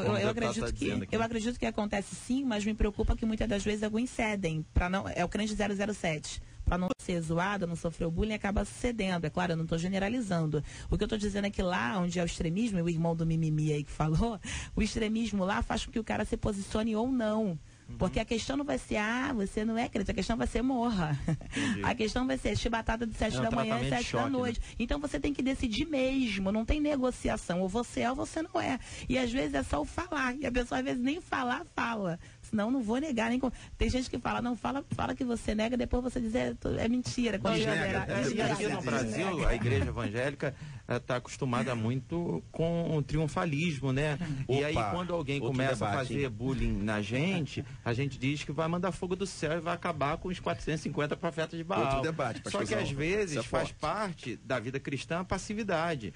Eu acredito que acontece sim, mas me preocupa que muitas das vezes alguns cedem para não. É o crente 007. para não ser zoada, não sofrer o bullying, acaba cedendo. É claro, eu não estou generalizando. O que eu estou dizendo é que lá onde é o extremismo, e o irmão do mimimi aí que falou, o extremismo lá faz com que o cara se posicione ou não. Porque a questão não vai ser, você não é crente, a questão vai ser morra. A questão vai ser chibatada de 7 da manhã às 7 da noite. Né? Então você tem que decidir mesmo, não tem negociação. Ou você é ou você não é. E às vezes é só o falar. E a pessoa às vezes nem falar, fala. Senão não vou negar. Tem gente que fala, não, fala que você nega, depois você diz, é mentira. Quando e aqui no Brasil, a igreja evangélica está acostumada muito com o triunfalismo, né? E aí quando alguém começa a fazer bullying na gente, a gente diz que vai mandar fogo do céu e vai acabar com os 450 profetas de Baal. Outro debate, só que às vezes faz parte da vida cristã a passividade.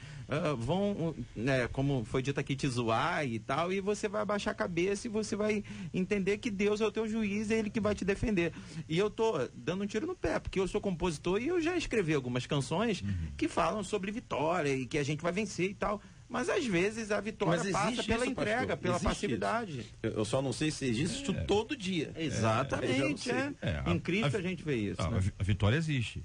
Vão, né, como foi dito aqui, te zoar e tal, e você vai abaixar a cabeça e você vai entender que Deus é o teu juiz, é Ele que vai te defender. E eu tô dando um tiro no pé, porque eu sou compositor e eu já escrevi algumas canções que falam sobre vitória e que a gente vai vencer e tal. Mas às vezes a vitória passa pela entrega, pastor, pela passividade. Eu só não sei se existe isso todo dia. Exatamente. Em Cristo a gente vê isso. A vitória existe.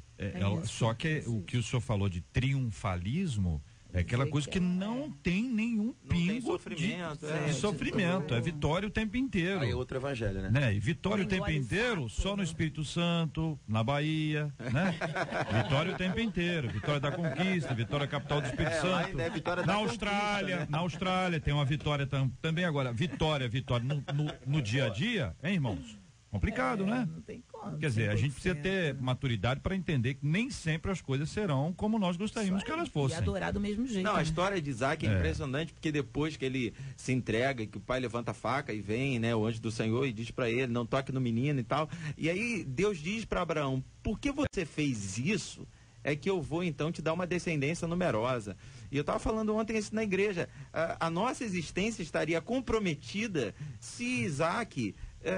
Só que o que o senhor falou de triunfalismo é aquela coisa que não tem nenhum pingo de sofrimento. É vitória o tempo inteiro. Aí é outro evangelho, né? E vitória o tempo inteiro só no Espírito Santo, na Bahia, né? Vitória o tempo inteiro. Vitória da Conquista, vitória capital do Espírito Santo. Na Austrália tem uma vitória também. Agora, vitória no dia a dia, hein, irmãos? Complicado, né? Não tem como. Quer dizer, a gente precisa ter maturidade para entender que nem sempre as coisas serão como nós gostaríamos que elas fossem. E adorar do mesmo jeito. Não, a história de Isaac é impressionante, porque depois que ele se entrega, que o pai levanta a faca e vem, né, o anjo do Senhor e diz para ele, não toque no menino e tal. E aí Deus diz para Abraão, por que você fez isso? É que eu vou então te dar uma descendência numerosa. E eu estava falando ontem isso na igreja. A nossa existência estaria comprometida se Isaac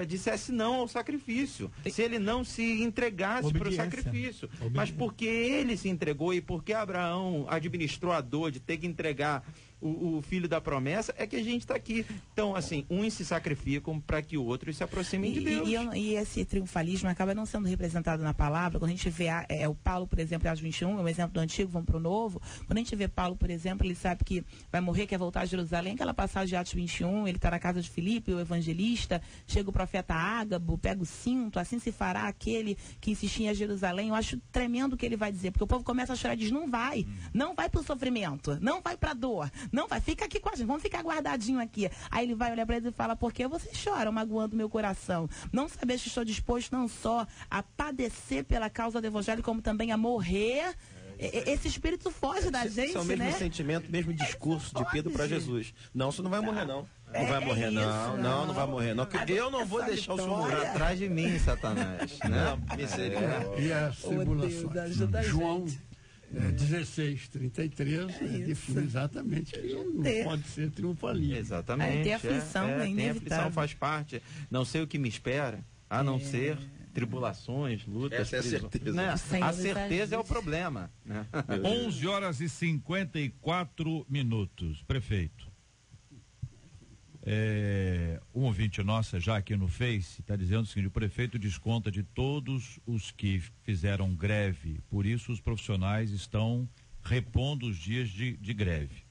dissesse não ao sacrifício, se ele não se entregasse para o sacrifício. Mas porque ele se entregou e porque Abraão administrou a dor de ter que entregar o filho da promessa, é que a gente está aqui. Então, assim, uns se sacrificam para que outros se aproximem de Deus. E esse triunfalismo acaba não sendo representado na palavra. Quando a gente vê o Paulo, por exemplo, Atos 21, é um exemplo do antigo, vamos para o novo. Quando a gente vê Paulo, por exemplo, ele sabe que vai morrer, quer voltar a Jerusalém, aquela passagem de Atos 21, ele está na casa de Filipe, o evangelista, chega o profeta Ágabo, pega o cinto, assim se fará aquele que insistia em Jerusalém. Eu acho tremendo o que ele vai dizer, porque o povo começa a chorar e diz, não vai para o sofrimento, não vai para a dor, não vai, fica aqui com a gente, vamos ficar guardadinho aqui. Aí ele vai olhar para eles e fala, por que vocês choram, magoando meu coração? Não sabeis que estou disposto não só a padecer pela causa do evangelho, como também a morrer. Esse espírito foge da gente, né? É o mesmo sentimento, mesmo discurso de Pedro para Jesus. Não, você não vai morrer, não. Não vai morrer, não. Não vai morrer, não. Porque eu não vou deixar o senhor morrer atrás de mim, Satanás. Né? E a simulação. João 16:33 define exatamente que não pode ser triunfalismo. Exatamente. Tem aflição, é inevitável. Tem aflição, faz parte. Não sei o que me espera, a não ser tribulações, lutas. Essa é a certeza. Né? A certeza é o problema. Né? 11h54. Prefeito. Um ouvinte nossa já aqui no Face está dizendo o seguinte: o prefeito desconta de todos os que fizeram greve, por isso os profissionais estão repondo os dias de greve.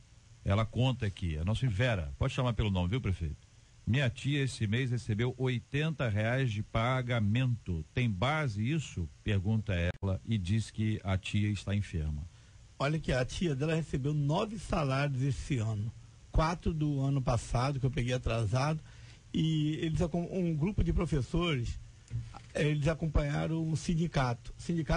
Ela conta aqui, a nossa Vera, pode chamar pelo nome, viu, prefeito? Minha tia esse mês recebeu R$80 de pagamento. Tem base isso? Pergunta ela e diz que a tia está enferma. Olha que a tia dela recebeu 9 salários esse ano. 4 do ano passado, que eu peguei atrasado, e eles, um grupo de professores, eles acompanharam o sindicato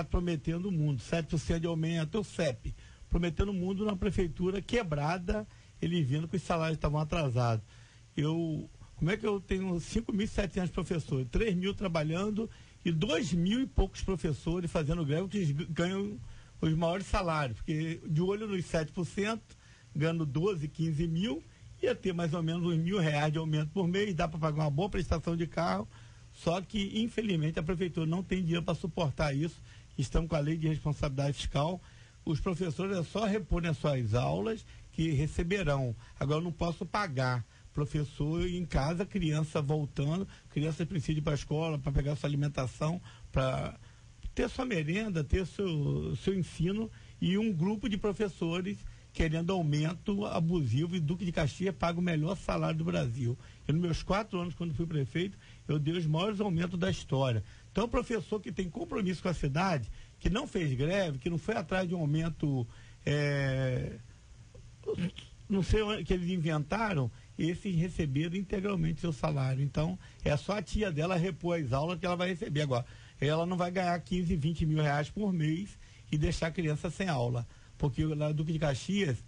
prometendo o mundo, 7% de aumento, o CEP, prometendo o mundo na prefeitura quebrada, ele vindo que os salários estavam atrasados. Como é que eu tenho 5.700 professores, 3.000 trabalhando e 2.000 e poucos professores fazendo greve, que ganham os maiores salários, porque de olho nos 7%, ganhando 12, 15 mil, ia ter mais ou menos uns R$1.000 de aumento por mês, dá para pagar uma boa prestação de carro, só que, infelizmente, a prefeitura não tem dinheiro para suportar isso, estamos com a lei de responsabilidade fiscal, os professores é só repor as suas aulas que receberão, agora eu não posso pagar professor em casa, criança voltando, criança precisa ir para a escola, para pegar sua alimentação, para ter sua merenda, ter seu ensino, e um grupo de professores querendo aumento abusivo, e Duque de Caxias paga o melhor salário do Brasil. Eu, nos meus 4 anos, quando fui prefeito, eu dei os maiores aumentos da história. Então, o professor que tem compromisso com a cidade, que não fez greve, que não foi atrás de um aumento, não sei o que eles inventaram, esses receberam integralmente seu salário. Então, é só a tia dela repor as aulas que ela vai receber. Agora, ela não vai ganhar 15, 20 mil reais por mês e deixar a criança sem aula. Porque lá no Duque de Caxias,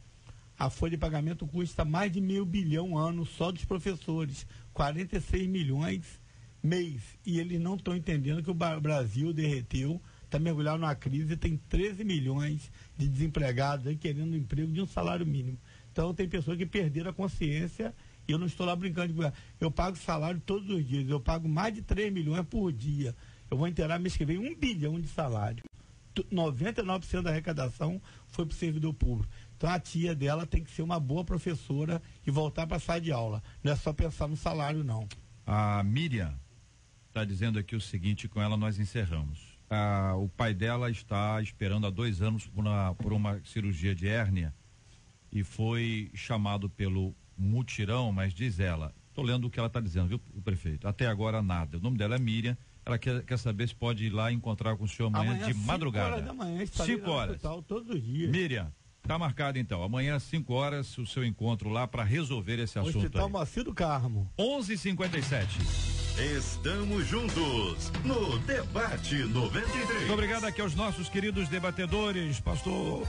a folha de pagamento custa mais de R$500 bilhão ano só dos professores, 46 milhões mês. E eles não estão entendendo que o Brasil derreteu, está mergulhado numa crise, tem 13 milhões de desempregados aí querendo emprego de um salário mínimo. Então tem pessoas que perderam a consciência, e eu não estou lá brincando de... Eu pago salário todos os dias, eu pago mais de 3 milhões por dia. Eu vou inteirar mês que vem 1 bilhão de salário. 99% da arrecadação foi para o servidor público. Então a tia dela tem que ser uma boa professora e voltar para a sala de aula. Não é só pensar no salário, não. A Miriam está dizendo aqui o seguinte, com ela nós encerramos. O pai dela está esperando há 2 anos por uma cirurgia de hérnia e foi chamado pelo mutirão, mas diz ela, estou lendo o que ela está dizendo, viu, o prefeito? Até agora nada. O nome dela é Miriam. Ela quer saber se pode ir lá encontrar com o senhor amanhã de madrugada. 5 horas da manhã, 5 horas. Hospital, todos os dias. Miriam, tá marcado então. Amanhã às 5 horas o seu encontro lá para resolver esse assunto. Hospital Moacir do Carmo. 11h57. Estamos juntos no Debate 93. Muito obrigado aqui aos nossos queridos debatedores. Pastor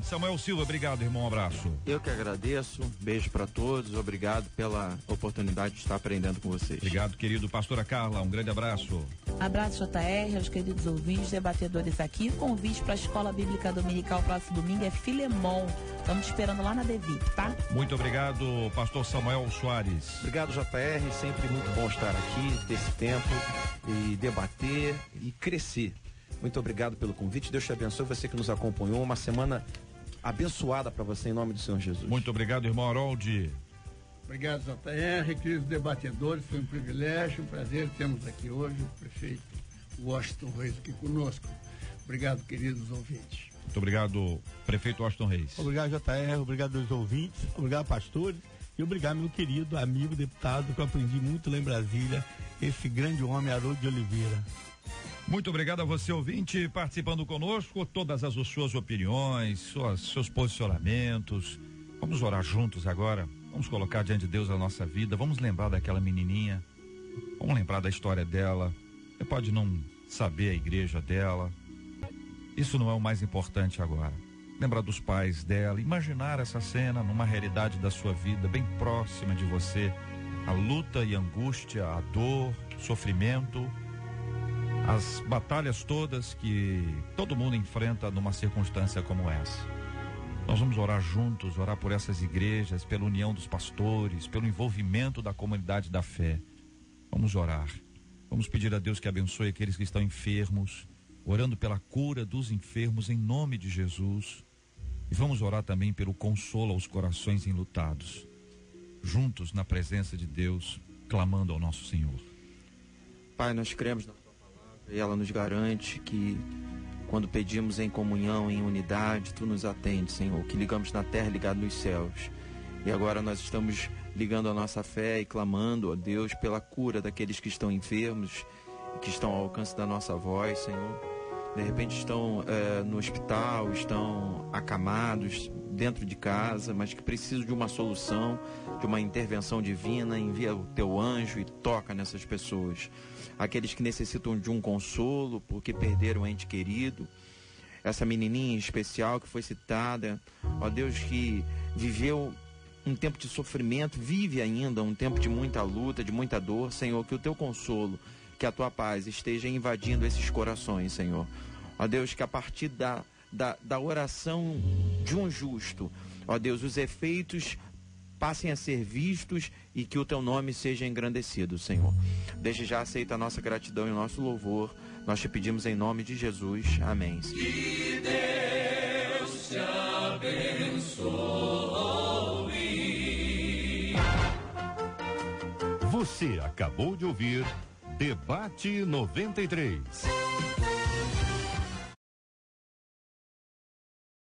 Samuel Silva, obrigado, irmão, um abraço. Eu que agradeço, beijo para todos, obrigado pela oportunidade de estar aprendendo com vocês. Obrigado, querido. Pastora Carla, um grande abraço. Abraço, JR, aos queridos ouvintes, debatedores aqui. Convite para a Escola Bíblica Dominical próximo domingo é Filemon. Estamos esperando lá na Devip, tá? Muito obrigado, pastor Samuel Soares. Obrigado, JR, sempre muito bom estar aqui, ter esse tempo e debater e crescer. Muito obrigado pelo convite, Deus te abençoe, você que nos acompanhou, uma semana abençoada para você em nome do Senhor Jesus. Muito obrigado, irmão Haroldi. Obrigado, JR, queridos debatedores, foi um privilégio, um prazer termos aqui hoje o prefeito Washington Reis aqui conosco. Obrigado, queridos ouvintes. Muito obrigado, prefeito Washington Reis. Obrigado, JR, obrigado aos ouvintes, obrigado, pastores, e obrigado, meu querido amigo deputado, que eu aprendi muito lá em Brasília, esse grande homem, Haroldo de Oliveira. Muito obrigado a você, ouvinte, participando conosco, todas as suas opiniões, seus posicionamentos. Vamos orar juntos agora, vamos colocar diante de Deus a nossa vida, vamos lembrar daquela menininha, vamos lembrar da história dela. Você pode não saber a igreja dela, isso não é o mais importante agora. Lembrar dos pais dela, imaginar essa cena numa realidade da sua vida, bem próxima de você, a luta e angústia, a dor, sofrimento, as batalhas todas que todo mundo enfrenta numa circunstância como essa. Nós vamos orar juntos, orar por essas igrejas, pela união dos pastores, pelo envolvimento da comunidade da fé. Vamos orar. Vamos pedir a Deus que abençoe aqueles que estão enfermos, orando pela cura dos enfermos em nome de Jesus. E vamos orar também pelo consolo aos corações enlutados, juntos na presença de Deus, clamando ao nosso Senhor. Pai, nós cremos na tua palavra e ela nos garante que quando pedimos em comunhão, em unidade, tu nos atende, Senhor, que ligamos na terra, ligado nos céus. E agora nós estamos ligando a nossa fé e clamando, ó Deus, pela cura daqueles que estão enfermos e que estão ao alcance da nossa voz, Senhor. De repente estão no hospital, estão acamados dentro de casa, mas que precisam de uma solução, de uma intervenção divina. Envia o teu anjo e toca nessas pessoas. Aqueles que necessitam de um consolo porque perderam um ente querido. Essa menininha em especial que foi citada, ó Deus, que viveu um tempo de sofrimento, vive ainda um tempo de muita luta, de muita dor. Senhor, que o teu consolo, que a tua paz esteja invadindo esses corações, Senhor. Ó Deus, que a partir da oração de um justo, ó Deus, os efeitos passem a ser vistos e que o teu nome seja engrandecido, Senhor. Desde já aceita a nossa gratidão e o nosso louvor. Nós te pedimos em nome de Jesus. Amém. Que Deus te abençoe. Você acabou de ouvir Debate 93.